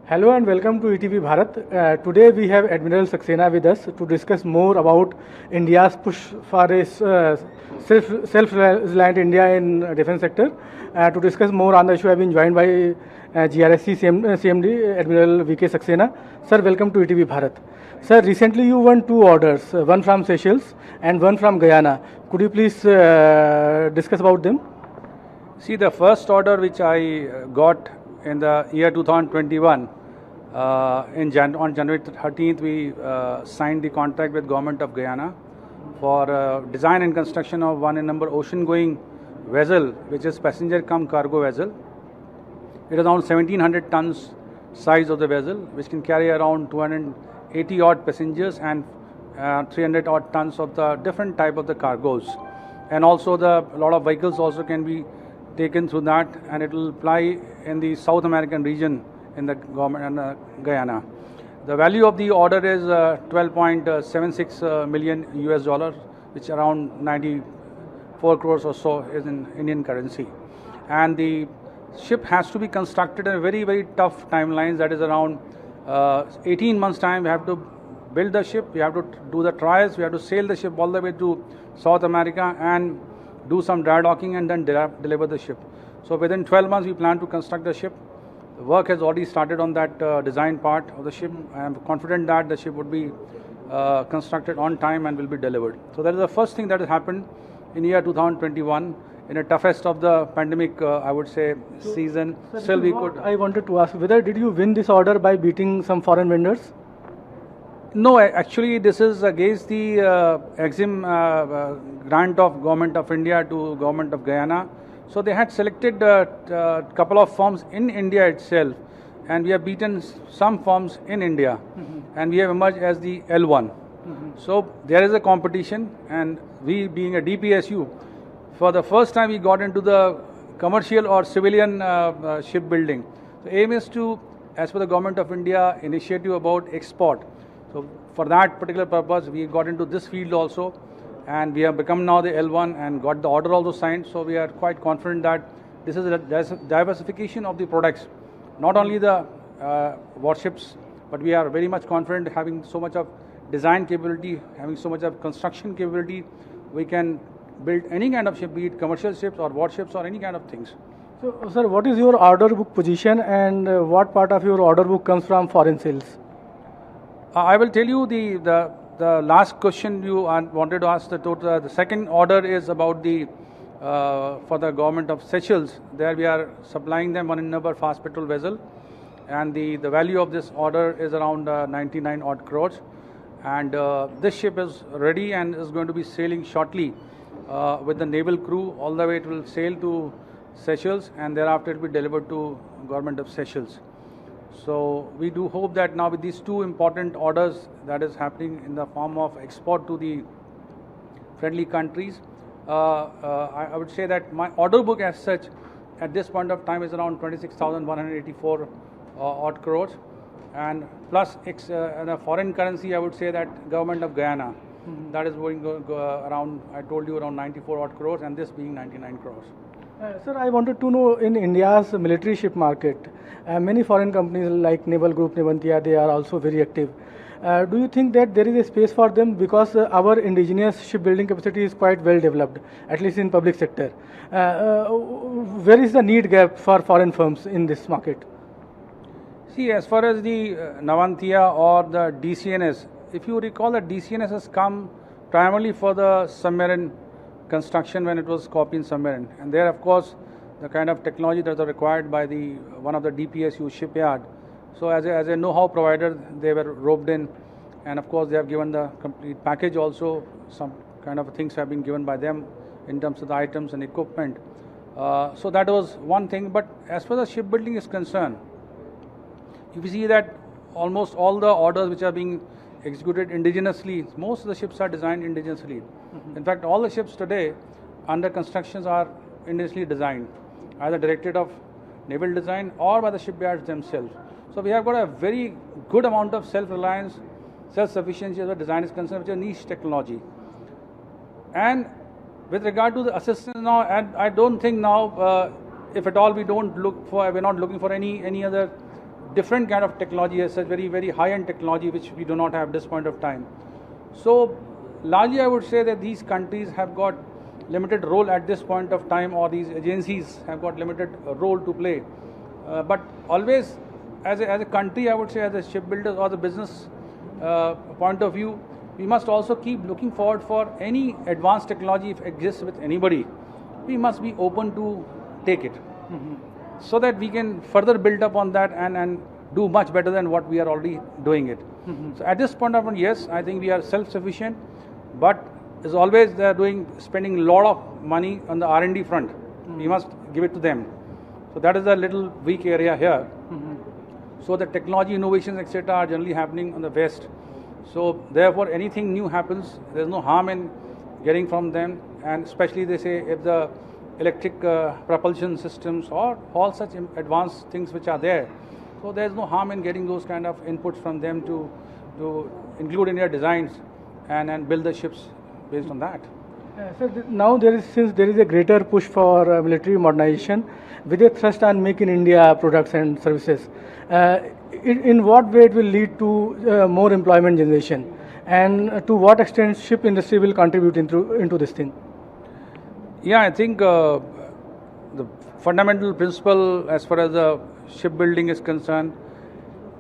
Hello and welcome to ETV Bharat. Today we have Admiral Saxena with us to discuss more about India's push for a self-reliant India in defense sector. To discuss more on the issue, I have been joined by GRSC CMD Admiral VK Saxena. Sir, welcome to ETV Bharat. Sir, recently you won two orders, one from Seychelles and one from Guyana. Could you please discuss about them? See, the first order which I got in the year 2021, on January 13th, we signed the contract with Government of Guyana for design and construction of one number ocean-going vessel, which is passenger cum cargo vessel. It is around 1700 tons size of the vessel, which can carry around 280 odd passengers and 300 odd tons of the different type of the cargoes. And also a lot of vehicles also can be taken through that, and it will ply in the South American region in the government and Guyana. The value of the order is 12.76 million US dollars, which around 94 crores or so is in Indian currency. And the ship has to be constructed in a very, very tough timelines. That is around 18 months time. We have to build the ship, we have to do the trials, we have to sail the ship all the way to South America and do some dry docking and then deliver the ship. So within 12 months we plan to construct the ship. The work has already started on that design part of the ship. I am confident that the ship would be constructed on time and will be delivered. So that is the first thing that has happened in year 2021 in a toughest of the pandemic, I would say, season. Sir, Still we could. I wanted to ask whether did you win this order by beating some foreign vendors? No, actually this is against the EXIM grant of Government of India to Government of Guyana. So they had selected a couple of firms in India itself, and we have beaten some firms in India, and we have emerged as the L1. So there is a competition, and we being a DPSU, for the first time we got into the commercial or civilian shipbuilding. The aim is to, as per the Government of India initiative about export. So for that particular purpose, we got into this field also, and we have become now the L1 and got the order also signed. So we are quite confident that this is a diversification of the products, not only the warships, but we are very much confident having so much of design capability, having so much of construction capability, we can build any kind of ship, be it commercial ships or warships or any kind of things. So, sir, what is your order book position and what part of your order book comes from foreign sales? I will tell you the last question you wanted to ask. The second order is about the for the government of Seychelles. There we are supplying them one number fast petrol vessel, and the value of this order is around 99 odd crores. And this ship is ready and is going to be sailing shortly with the naval crew. All the way it will sail to Seychelles, and thereafter it will be delivered to government of Seychelles. So we do hope that now with these two important orders that is happening in the form of export to the friendly countries, I would say that my order book as such at this point of time is around 26,184 odd crores, and plus in a foreign currency I would say that Government of Guyana, that is going to go around, I told you, around 94 odd crores, and this being 99 crores. Sir, I wanted to know, in India's military ship market, many foreign companies like Naval Group, Navantia, they are also very active. Do you think that there is a space for them, because our indigenous shipbuilding capacity is quite well developed, at least in public sector? Where is the need gap for foreign firms in this market? See, as far as the Navantia or the DCNS, if you recall that DCNS has come primarily for the submarine construction when it was Scorpion submarine, and there of course the kind of technology that was required by the one of the DPSU shipyard. So as a know-how provider they were roped in, and of course they have given the complete package also. Some kind of things have been given by them in terms of the items and equipment. So that was one thing. But as far as shipbuilding is concerned, if you see that almost all the orders which are being executed indigenously, most of the ships are designed indigenously. In fact, all the ships today under constructions are indigenously designed, either directed of naval design or by the shipyards themselves. So we have got a very good amount of self-reliance, self-sufficiency as the design is concerned, which is a niche technology. And with regard to the assistance now, I don't think now, if at all we're not looking for any other different kind of technology as such, very, very high-end technology which we do not have at this point of time. So largely I would say that these countries have got limited role at this point of time, or these agencies have got limited role to play. But always as a country, I would say, as a shipbuilders or the business point of view, we must also keep looking forward for any advanced technology if it exists with anybody. We must be open to take it, so that we can further build up on that and do much better than what we are already doing it. So at this point of time, yes, I think we are self-sufficient, but as always they are spending a lot of money on the R&D front. We must give it to them. So that is a little weak area here. So the technology innovations, etc., are generally happening on the West. So therefore, anything new happens, there is no harm in getting from them. And especially they say if the electric propulsion systems or all such advanced things which are there, so there is no harm in getting those kind of inputs from them to include in their designs and build the ships based on that. Now since there is a greater push for military modernization with a thrust on Make in India products and services, in what way it will lead to more employment generation, and to what extent ship industry will contribute into this thing? Yeah, I think the fundamental principle as far as the shipbuilding is concerned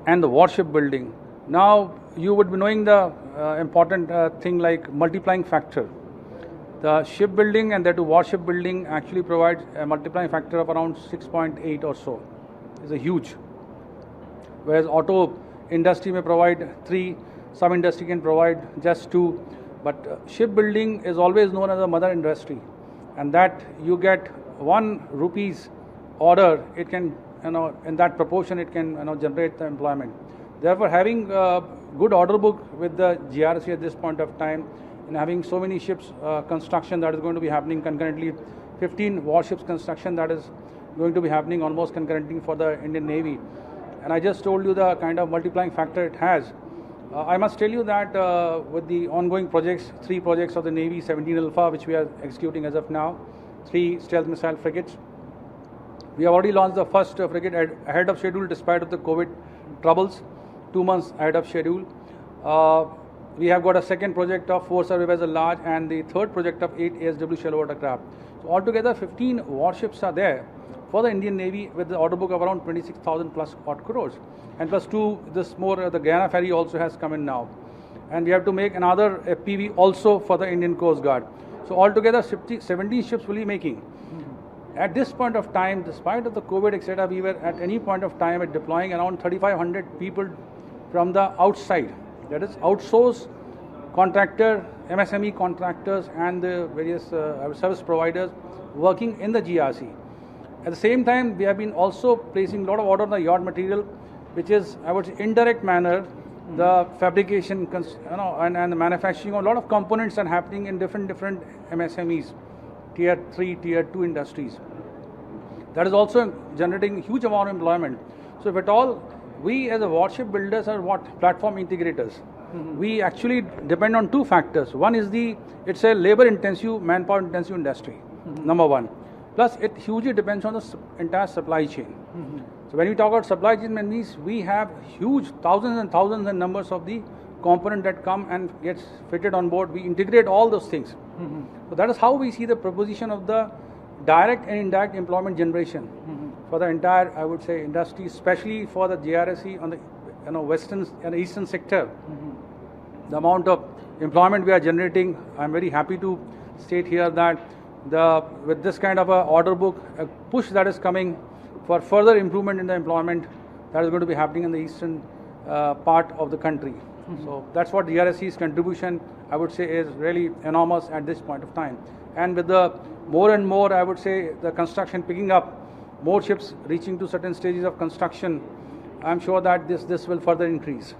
and the warship building. Now you would be knowing the important thing like multiplying factor. The shipbuilding and that to warship building actually provides a multiplying factor of around 6.8 or so. It's a huge. Whereas auto industry may provide 3, some industry can provide just 2. But shipbuilding is always known as a mother industry, and that you get 1 rupees order, it can, in that proportion it can generate the employment. Therefore, having a good order book with the GRC at this point of time, and having so many ships construction that is going to be happening concurrently, 15 warships construction that is going to be happening almost concurrently for the Indian Navy. And I just told you the kind of multiplying factor it has. I must tell you that with the ongoing projects, 3 projects of the Navy, 17 Alpha, which we are executing as of now, 3 stealth missile frigates. We have already launched the first frigate ahead of schedule despite of the COVID troubles, 2 months ahead of schedule. We have got a second project of 4 survey vessels large and the third project of 8 ASW shallow watercraft. So altogether 15 warships are there for the Indian Navy with the order book of around 26,000 plus odd crores. And plus 2, the Guyana ferry also has come in now. And we have to make another FPV also for the Indian Coast Guard. So altogether 17 ships will be making. At this point of time, despite of the COVID, etc., we were at any point of time at deploying around 3,500 people from the outside. That is outsource contractor, MSME contractors and the various service providers working in the GRC. At the same time, we have been also placing a lot of order on the yard material, which is, I would say, indirect manner, the fabrication and the manufacturing of a lot of components are happening in different MSMEs, tier 3, tier 2 industries. That is also generating huge amount of employment. So if at all, we as a warship builders are platform integrators. We actually depend on 2 factors. One is it's a labor intensive, manpower intensive industry, number 1. Plus it hugely depends on the entire supply chain. So when we talk about supply chain, that means we have huge thousands and thousands and numbers of the component that come and gets fitted on board. We integrate all those things. So that is how we see the proposition of the direct and indirect employment generation for the entire, I would say, industry, especially for the JRSC on the western and eastern sector. The amount of employment we are generating, I am very happy to state here that with this kind of a order book, a push that is coming for further improvement in the employment that is going to be happening in the eastern part of the country. So that's what GRSC's contribution, I would say, is really enormous at this point of time. And with the more and more, I would say, the construction picking up, more ships reaching to certain stages of construction, I'm sure that this will further increase.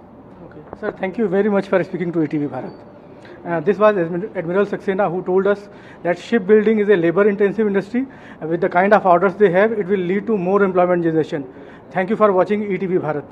Okay. Sir, thank you very much for speaking to ETV Bharat. This was Admiral Saxena who told us that shipbuilding is a labor-intensive industry. With the kind of orders they have, it will lead to more employment generation. Thank you for watching ETV Bharat.